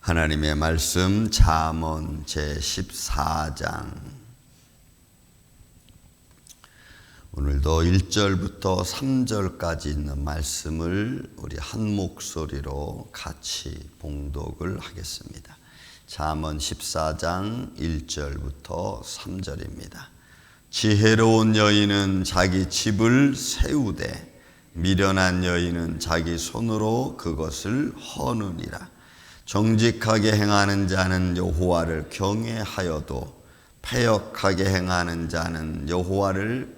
하나님의 말씀 잠언 제14장 오늘도 1절부터 3절까지 있는 말씀을 우리 한 목소리로 같이 봉독을 하겠습니다. 잠언 14장 1절부터 3절입니다. 지혜로운 여인은 자기 집을 세우되 미련한 여인은 자기 손으로 그것을 허느니라. 정직하게 행하는 자는 여호와를 경외하여도 패역하게 행하는 자는 여호와를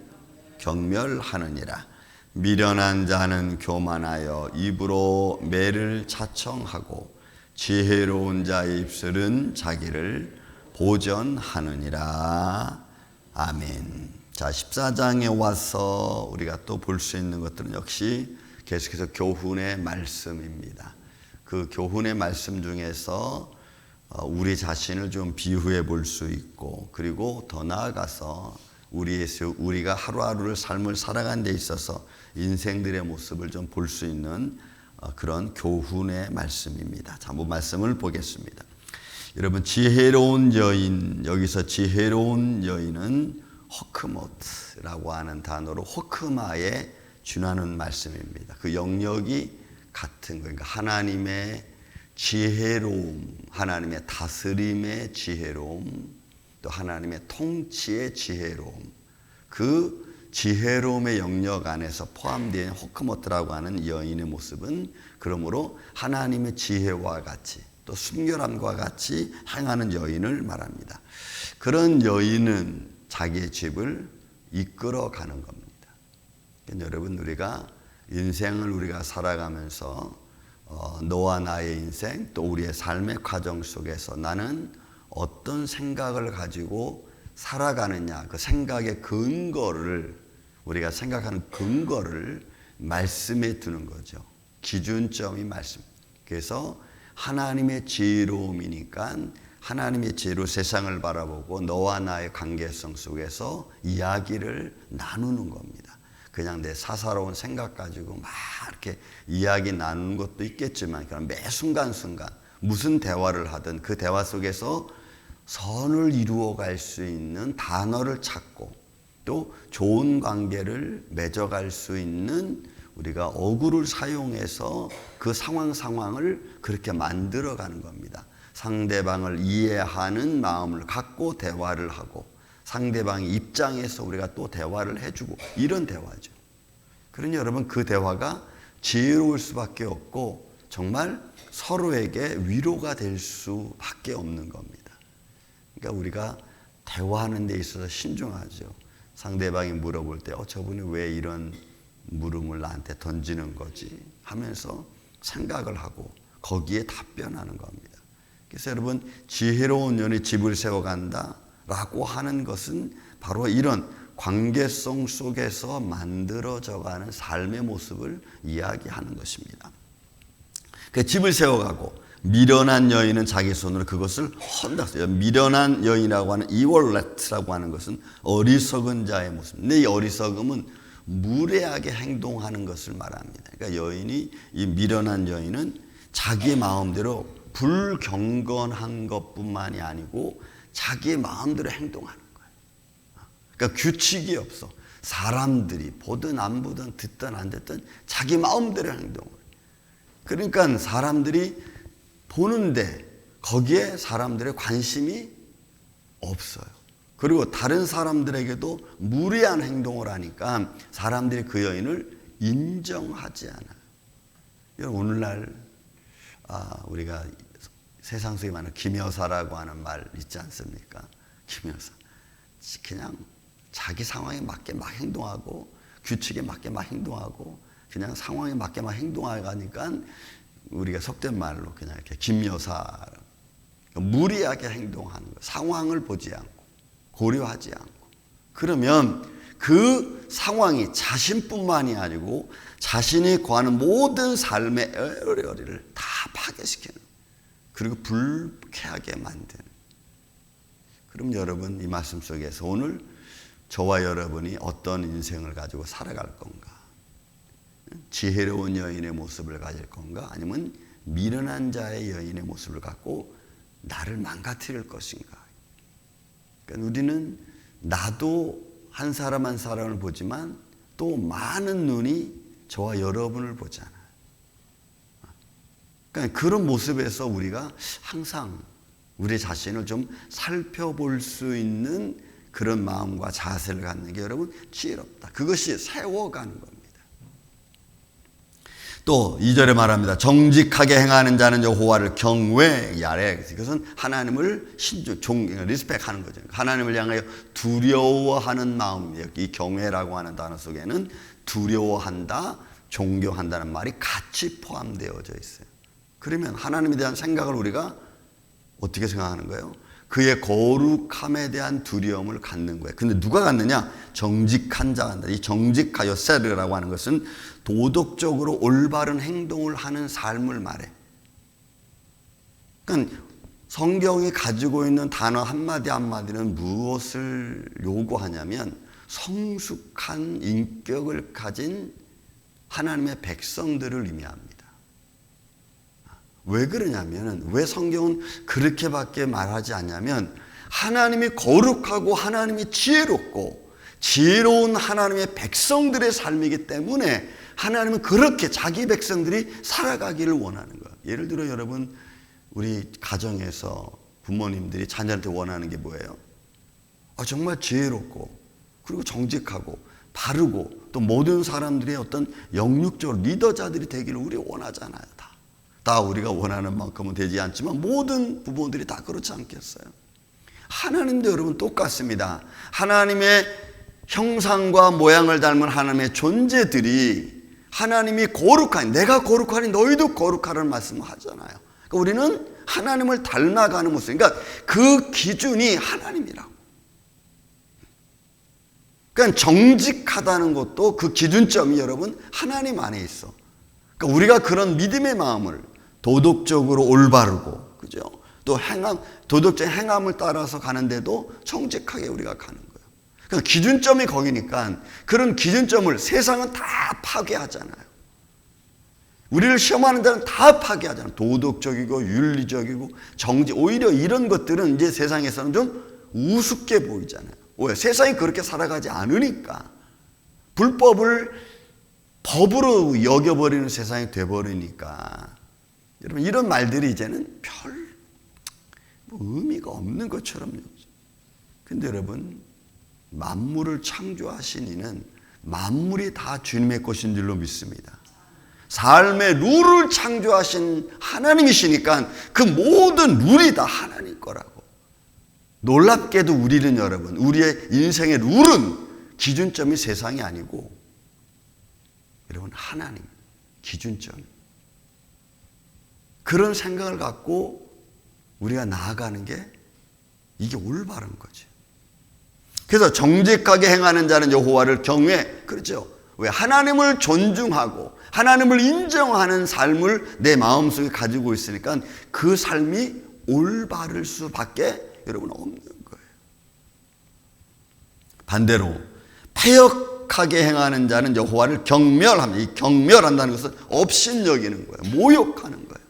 경멸하느니라. 미련한 자는 교만하여 입으로 매를 자청하고 지혜로운 자의 입술은 자기를 보전하느니라. 아멘. 자, 14장에 와서 우리가 또 볼 수 있는 것들은 역시 계속해서 교훈의 말씀입니다. 그 교훈의 말씀 중에서 우리 자신을 좀 비유해 볼 수 있고, 그리고 더 나아가서 우리가 하루하루를 삶을 살아가는 데 있어서 인생들의 모습을 좀 볼 수 있는 그런 교훈의 말씀입니다. 자, 한번 말씀을 보겠습니다. 여러분, 지혜로운 여인, 여기서 지혜로운 여인은 호크모트라고 하는 단어로 호크마에 준하는 말씀입니다. 그 영역이 같은 거, 그러니까 하나님의 지혜로움, 하나님의 다스림의 지혜로움, 또 하나님의 통치의 지혜로움, 그 지혜로움의 영역 안에서 포함된 호크모트라고 하는 여인의 모습은 그러므로 하나님의 지혜와 같이 또 순결함과 같이 행하는 여인을 말합니다. 그런 여인은 자기의 집을 이끌어가는 겁니다. 그러니까 여러분, 인생을 우리가 살아가면서 너와 나의 인생, 또 우리의 삶의 과정 속에서 나는 어떤 생각을 가지고 살아가느냐, 그 생각의 근거를, 우리가 생각하는 근거를 말씀에 두는 거죠. 기준점이 말씀. 그래서 하나님의 지혜로움이니까 하나님의 지혜로 세상을 바라보고 너와 나의 관계성 속에서 이야기를 나누는 겁니다. 그냥 내 사사로운 생각 가지고 막 이렇게 이야기 나누는 것도 있겠지만, 매 순간순간 무슨 대화를 하든 그 대화 속에서 선을 이루어갈 수 있는 단어를 찾고 또 좋은 관계를 맺어갈 수 있는 우리가 어구를 사용해서 그 상황을 그렇게 만들어가는 겁니다. 상대방을 이해하는 마음을 갖고 대화를 하고 상대방의 입장에서 우리가 또 대화를 해주고, 이런 대화죠. 그러니 여러분, 그 대화가 지혜로울 수밖에 없고 정말 서로에게 위로가 될 수밖에 없는 겁니다. 그러니까 우리가 대화하는 데 있어서 신중하죠. 상대방이 물어볼 때 저분이 왜 이런 물음을 나한테 던지는 거지 하면서 생각을 하고 거기에 답변하는 겁니다. 그래서 여러분, 지혜로운 여인이 집을 세워간다 라고 하는 것은 바로 이런 관계성 속에서 만들어져가는 삶의 모습을 이야기하는 것입니다. 그 집을 세워가고 미련한 여인은 자기 손으로 그것을 헌다. 미련한 여인이라고 하는 이월렛라고 하는 것은 어리석은 자의 모습. 근데 이 어리석음은 무례하게 행동하는 것을 말합니다. 그러니까 이 미련한 여인은 자기 마음대로 불경건한 것뿐만이 아니고 자기 마음대로 행동하는 거예요. 그러니까 규칙이 없어. 사람들이 보든 안 보든 듣든 안 듣든 자기 마음대로 행동을 해요. 그러니까 사람들이 보는데 거기에 사람들의 관심이 없어요. 그리고 다른 사람들에게도 무례한 행동을 하니까 사람들이 그 여인을 인정하지 않아요. 오늘날 우리가 세상 속에 많은 김여사라고 하는 말 있지 않습니까? 김여사. 그냥 자기 상황에 맞게 막 행동하고 규칙에 맞게 막 행동하고 그냥 상황에 맞게 막 행동하니까 우리가 속된 말로 그냥 이렇게 김여사, 무리하게 행동하는 거, 상황을 보지 않고 고려하지 않고, 그러면 그 상황이 자신뿐만이 아니고 자신이 거하는 모든 삶의 에어리어리를 다 파괴시키는, 그리고 불쾌하게 만드는. 그럼 여러분, 이 말씀 속에서 오늘 저와 여러분이 어떤 인생을 가지고 살아갈 건가? 지혜로운 여인의 모습을 가질 건가? 아니면 미련한 자의 여인의 모습을 갖고 나를 망가뜨릴 것인가? 그러니까 우리는 나도 한 사람 한 사람을 보지만 또 많은 눈이 저와 여러분을 보잖아요. 그러니까 그런 모습에서 우리가 항상 우리 자신을 좀 살펴볼 수 있는 그런 마음과 자세를 갖는 게 여러분 지혜롭다. 그것이 세워가는 겁니다. 또 2절에 말합니다. 정직하게 행하는 자는 여호와를 경외하래. 이것은 하나님을 리스펙하는 거죠. 하나님을 향하여 두려워하는 마음이에요. 이 경외라고 하는 단어 속에는 두려워한다, 존경한다는 말이 같이 포함되어져 있어요. 그러면 하나님에 대한 생각을 우리가 어떻게 생각하는 거예요? 그의 거룩함에 대한 두려움을 갖는 거예요. 근데 누가 갖느냐? 정직한 자가. 이 정직하여 세르라고 하는 것은 도덕적으로 올바른 행동을 하는 삶을 말해. 그러니까 성경이 가지고 있는 단어 한마디 한마디는 무엇을 요구하냐면 성숙한 인격을 가진 하나님의 백성들을 의미합니다. 왜 그러냐면, 왜 성경은 그렇게밖에 말하지 않냐면, 하나님이 거룩하고 하나님이 지혜롭고 지혜로운 하나님의 백성들의 삶이기 때문에 하나님은 그렇게 자기 백성들이 살아가기를 원하는 거예요. 예를 들어 여러분, 우리 가정에서 부모님들이 자녀한테 원하는 게 뭐예요? 정말 지혜롭고 그리고 정직하고 바르고 또 모든 사람들의 어떤 영육적으로 리더자들이 되기를 우리 원하잖아요. 다 우리가 원하는 만큼은 되지 않지만 모든 부모들이 다 그렇지 않겠어요? 하나님도 여러분 똑같습니다. 하나님의 형상과 모양을 닮은 하나님의 존재들이 하나님이 거룩하니, 내가 거룩하니 너희도 거룩하라는 말씀을 하잖아요. 그러니까 우리는 하나님을 닮아가는 모습, 그러니까 그 기준이 하나님이라고. 그러니까 정직하다는 것도 그 기준점이 여러분 하나님 안에 있어. 그러니까 우리가 그런 믿음의 마음을 도덕적으로 올바르고, 그죠? 또 도덕적인 행함을 따라서 가는데도 정직하게 우리가 가는 거예요. 그러니까 기준점이 거기니까 그런 기준점을 세상은 다 파괴하잖아요. 우리를 시험하는 데는 다 파괴하잖아요. 도덕적이고 윤리적이고 오히려 이런 것들은 이제 세상에서는 좀 우습게 보이잖아요. 왜? 세상이 그렇게 살아가지 않으니까. 불법을 법으로 여겨버리는 세상이 돼버리니까. 여러분, 이런 말들이 이제는 별 의미가 없는 것처럼. 근데 여러분, 만물을 창조하신 이는 만물이 다 주님의 것인 줄로 믿습니다. 삶의 룰을 창조하신 하나님이시니까 그 모든 룰이 다 하나님 거라고. 놀랍게도 우리는 여러분, 우리의 인생의 룰은 기준점이 세상이 아니고 여러분, 하나님 기준점. 그런 생각을 갖고 우리가 나아가는 게 이게 올바른 거죠. 그래서 정직하게 행하는 자는 여호와를 경외. 그렇죠? 왜? 하나님을 존중하고 하나님을 인정하는 삶을 내 마음속에 가지고 있으니까 그 삶이 올바를 수밖에 여러분 없는 거예요. 반대로 패역하게 행하는 자는 여호와를 경멸합니다. 이 경멸한다는 것은 업신여기는 거예요. 모욕하는 거예요.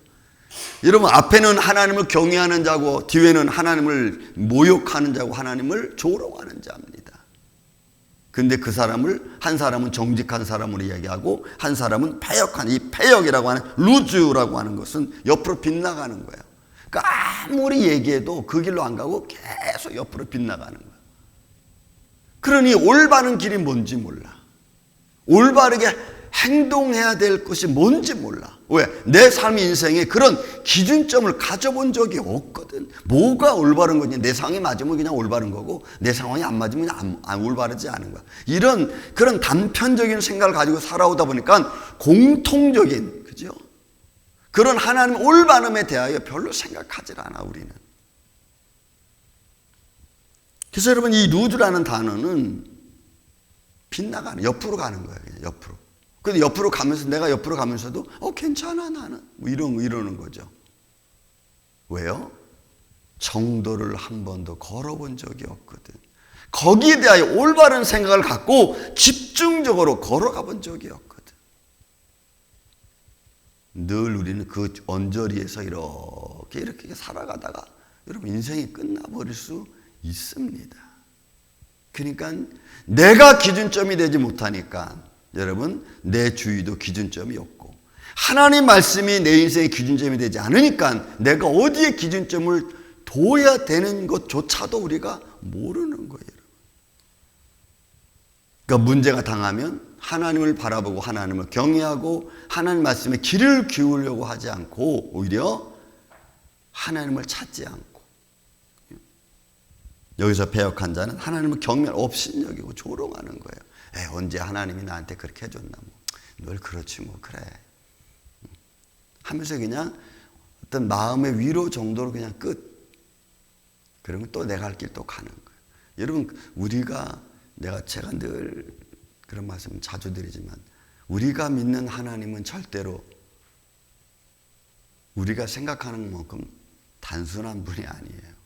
여러분, 앞에는 하나님을 경외하는 자고 뒤에는 하나님을 모욕하는 자고 하나님을 조롱하는 자입니다. 근데 그 사람을, 한 사람은 정직한 사람으로 이야기하고 한 사람은 패역한, 이 패역이라고 하는 루즈라고 하는 것은 옆으로 빗나가는 거예요. 그러니까 아무리 얘기해도 그 길로 안 가고 계속 옆으로 빗나가는 거예요. 그러니 올바른 길이 뭔지 몰라. 올바르게 행동해야 될 것이 뭔지 몰라. 왜? 내 삶 인생에 그런 기준점을 가져본 적이 없거든. 뭐가 올바른 거지? 내 상황이 맞으면 그냥 올바른 거고 내 상황이 안 맞으면 안 올바르지 않은 거야. 그런 단편적인 생각을 가지고 살아오다 보니까 공통적인, 그죠? 그런 하나님 올바름에 대하여 별로 생각하질 않아, 우리는. 그래서 여러분, 이 루즈라는 단어는 빗나가는, 옆으로 가는 거예요. 그냥 옆으로. 근데 옆으로 가면서, 내가 옆으로 가면서도 괜찮아 나는 뭐 이러는 거죠. 왜요? 정도를 한 번도 걸어본 적이 없거든. 거기에 대하여 올바른 생각을 갖고 집중적으로 걸어가 본 적이 없거든. 늘 우리는 그 언저리에서 이렇게 살아가다가 여러분 인생이 끝나버릴 수 있습니다. 그러니까 내가 기준점이 되지 못하니까 여러분 내 주위도 기준점이 없고 하나님 말씀이 내 인생의 기준점이 되지 않으니까 내가 어디에 기준점을 둬야 되는 것조차도 우리가 모르는 거예요. 그러니까 문제가 당하면 하나님을 바라보고 하나님을 경외하고 하나님 말씀에 귀를 기울려고 하지 않고 오히려 하나님을 찾지 않고 여기서 배역한 자는 하나님을 경멸 업신여기고 조롱하는 거예요. 언제 하나님이 나한테 그렇게 해줬나 늘 그렇지 그래 하면서 그냥 어떤 마음의 위로 정도로 그냥 끝. 그러면 또 내가 할 길 또 가는 거예요. 여러분 제가 늘 그런 말씀 자주 드리지만 우리가 믿는 하나님은 절대로 우리가 생각하는 만큼 단순한 분이 아니에요.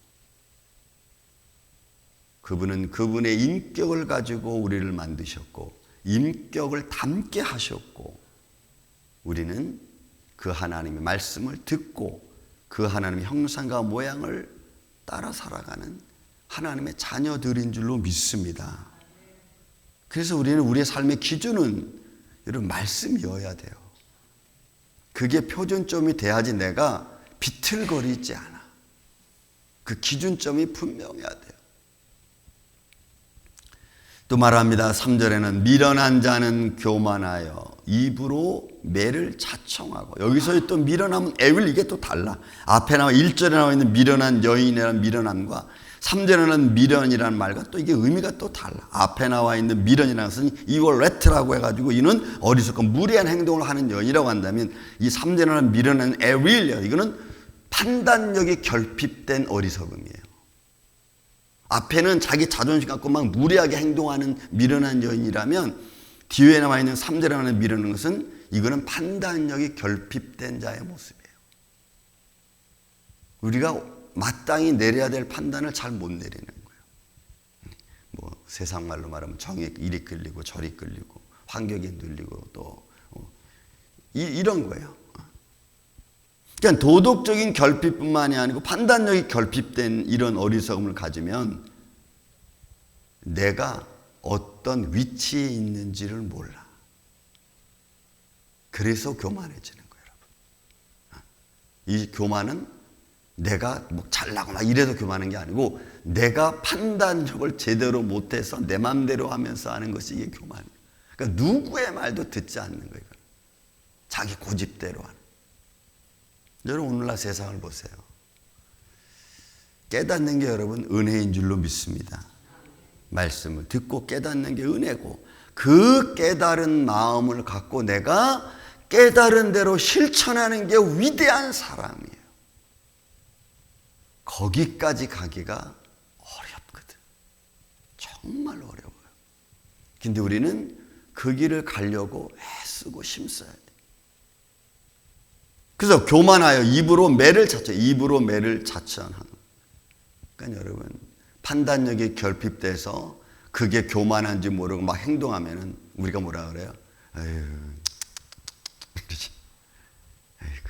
그분은 그분의 인격을 가지고 우리를 만드셨고 인격을 닮게 하셨고 우리는 그 하나님의 말씀을 듣고 그 하나님의 형상과 모양을 따라 살아가는 하나님의 자녀들인 줄로 믿습니다. 그래서 우리는 우리의 삶의 기준은 여러분 말씀이어야 돼요. 그게 표준점이 돼야지 내가 비틀거리지 않아. 그 기준점이 분명해야 돼요. 또 말합니다. 3절에는 미련한 자는 교만하여 입으로 매를 자청하고 여기서 또 미련함은 애윌 이게 또 달라. 앞에 나와 1절에 나와 있는 미련한 여인이라는 미련함과 3절에 나온 미련이라는 말과 또 이게 의미가 또 달라. 앞에 나와 있는 미련이라는 것은 이걸 레트라고 해가지고 이는 어리석고 무리한 행동을 하는 여인이라고 한다면 이 3절에 나온 미련은 애윌 이거는 판단력이 결핍된 어리석음이에요. 앞에는 자기 자존심 갖고 막 무리하게 행동하는 미련한 여인이라면 뒤에 나와 있는 3절에 나오는 미련한 것은 이거는 판단력이 결핍된 자의 모습이에요. 우리가 마땅히 내려야 될 판단을 잘 못 내리는 거예요. 세상 말로 말하면 정에 이리 끌리고 저리 끌리고 환경에 눌리고 또 이런 거예요. 그러니까 도덕적인 결핍뿐만이 아니고 판단력이 결핍된 이런 어리석음을 가지면 내가 어떤 위치에 있는지를 몰라. 그래서 교만해지는 거예요, 여러분. 이 교만은 내가 잘나고 막 이래서 교만한 게 아니고 내가 판단력을 제대로 못해서 내 맘대로 하면서 하는 것이 이게 교만이에요. 그러니까 누구의 말도 듣지 않는 거예요. 자기 고집대로 하는. 여러분 오늘날 세상을 보세요. 깨닫는 게 여러분 은혜인 줄로 믿습니다. 말씀을 듣고 깨닫는 게 은혜고 그 깨달은 마음을 갖고 내가 깨달은 대로 실천하는 게 위대한 사람이에요. 거기까지 가기가 어렵거든. 정말 어려워요. 근데 우리는 그 길을 가려고 애쓰고 힘써야 돼. 그래서 교만하여 입으로 매를 자청하는. 그러니까 여러분 판단력이 결핍돼서 그게 교만한지 모르고 막 행동하면은 우리가 뭐라 그래요? 아유, 그러지. 아이고.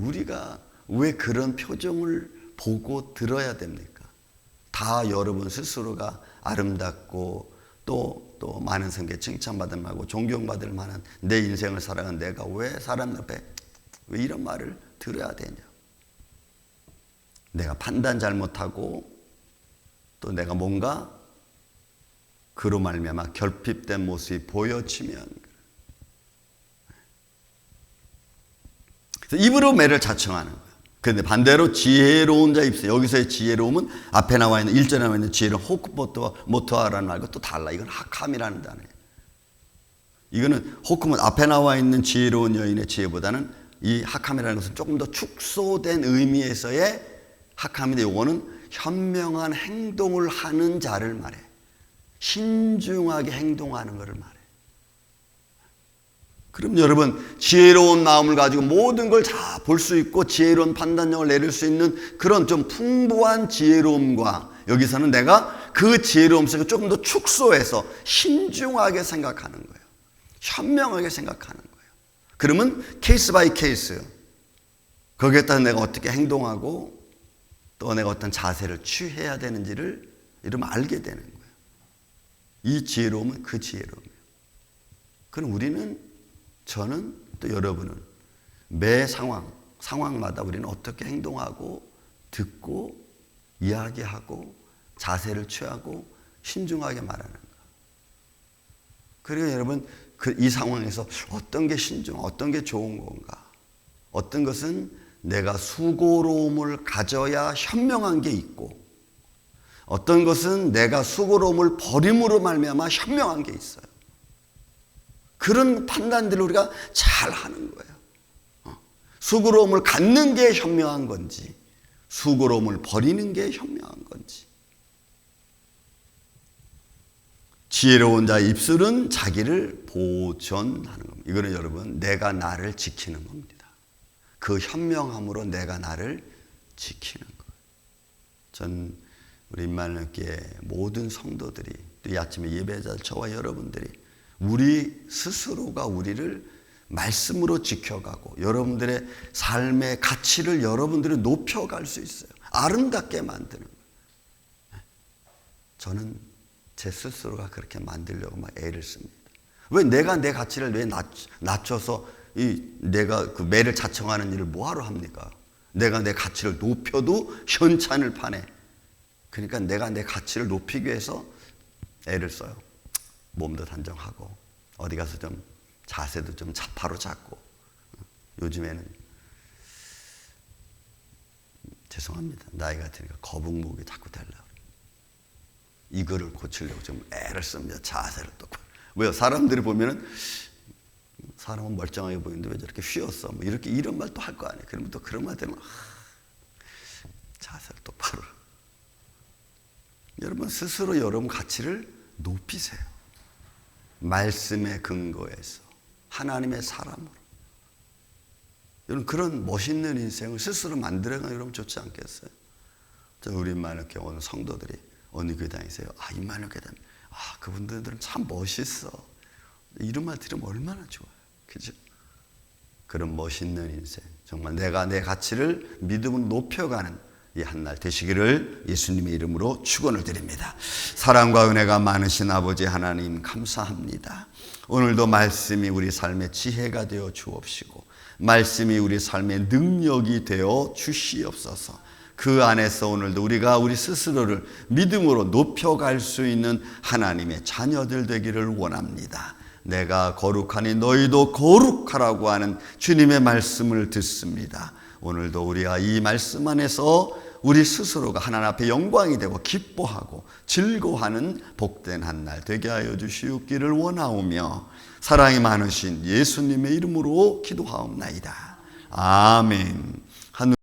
우리가 왜 그런 표정을 보고 들어야 됩니까? 다 여러분 스스로가 아름답고 또 많은 성격에 칭찬받을 만하고 존경받을 만한 내 인생을 살아간 내가 왜 사람 앞에 왜 이런 말을 들어야 되냐? 내가 판단 잘못하고 또 내가 뭔가 그로 말미암아 결핍된 모습이 보여지면 그래서 입으로 매를 자청하는 거예요. 그런데 반대로 지혜로운 자의 입술, 여기서의 지혜로움은 앞에 나와 있는 1절에 나와 있는 지혜로운 호크모토아라는 말과 또 달라. 이건 하캄이라는 단어예요. 이거는 호크모 앞에 나와 있는 지혜로운 여인의 지혜보다는 이 하캄이라는 것은 조금 더 축소된 의미에서의 하캄인데 이거는 현명한 행동을 하는 자를 말해. 신중하게 행동하는 것을 말해. 그럼 여러분 지혜로운 마음을 가지고 모든 걸 다 볼 수 있고 지혜로운 판단력을 내릴 수 있는 그런 좀 풍부한 지혜로움과 여기서는 내가 그 지혜로움 속에 조금 더 축소해서 신중하게 생각하는 거예요. 현명하게 생각하는 거예요. 그러면 케이스 바이 케이스, 거기에 따라 내가 어떻게 행동하고 또 내가 어떤 자세를 취해야 되는지를 이러면 알게 되는 거예요. 이 지혜로움은 그 지혜로움이에요. 그럼 우리는, 저는 또 여러분은 매 상황마다 우리는 어떻게 행동하고 듣고 이야기하고 자세를 취하고 신중하게 말하는 거예요. 그리고 여러분, 이 상황에서 어떤 게 신중, 어떤 게 좋은 건가, 어떤 것은 내가 수고로움을 가져야 현명한 게 있고, 어떤 것은 내가 수고로움을 버림으로 말미암아 현명한 게 있어요. 그런 판단들을 우리가 잘 하는 거예요. 수고로움을 갖는 게 현명한 건지, 수고로움을 버리는 게 현명한 건지. 지혜로운 자의 입술은 자기를 보존하는 겁니다. 이거는 여러분, 내가 나를 지키는 겁니다. 그 현명함으로 내가 나를 지키는 거예요. 전 우리 임마누엘교회 모든 성도들이, 또 이 아침에 예배자 저와 여러분들이 우리 스스로가 우리를 말씀으로 지켜가고 여러분들의 삶의 가치를 여러분들이 높여갈 수 있어요. 아름답게 만드는 거예요. 저는 제 스스로가 그렇게 만들려고 막 애를 씁니다. 왜 내가 내 가치를 왜 낮춰서 내가 그 매를 자청하는 일을 뭐하러 합니까? 내가 내 가치를 높여도 현찬을 파네. 그러니까 내가 내 가치를 높이기 위해서 애를 써요. 몸도 단정하고 어디 가서 좀 자세도 좀 바로 잡고. 요즘에는 죄송합니다. 나이가 드니까 거북목이 자꾸 되려고. 이거를 고치려고 좀 애를 씁니다. 자세를 똑바로. 왜요? 사람들이 보면은 사람은 멀쩡하게 보이는데 왜 저렇게 휘었어? 뭐 이렇게 이런 말 또 할 거 아니에요. 그러면 또 그런 말 되면 자세를 똑바로. 여러분 스스로 여러분 가치를 높이세요. 말씀의 근거에서 하나님의 사람으로. 여러분 그런 멋있는 인생을 스스로 만들어가는 여러분 좋지 않겠어요? 우리 임마누엘교회 오늘 성도들이 어느 교회 다니세요? 임마누엘교회 다니. 그분들은 참 멋있어. 이런 말 들으면 얼마나 좋아요. 그죠? 그런 멋있는 인생, 정말 내가 내 가치를 믿음으로 높여가는 이 한날 되시기를 예수님의 이름으로 축원을 드립니다. 사랑과 은혜가 많으신 아버지 하나님 감사합니다. 오늘도 말씀이 우리 삶의 지혜가 되어 주옵시고 말씀이 우리 삶의 능력이 되어 주시옵소서. 그 안에서 오늘도 우리가 우리 스스로를 믿음으로 높여갈 수 있는 하나님의 자녀들 되기를 원합니다. 내가 거룩하니 너희도 거룩하라고 하는 주님의 말씀을 듣습니다. 오늘도 우리가 이 말씀 안에서 우리 스스로가 하나님 앞에 영광이 되고 기뻐하고 즐거워하는 복된 한날 되게 하여 주시옵기를 원하오며 사랑이 많으신 예수님의 이름으로 기도하옵나이다. 아멘.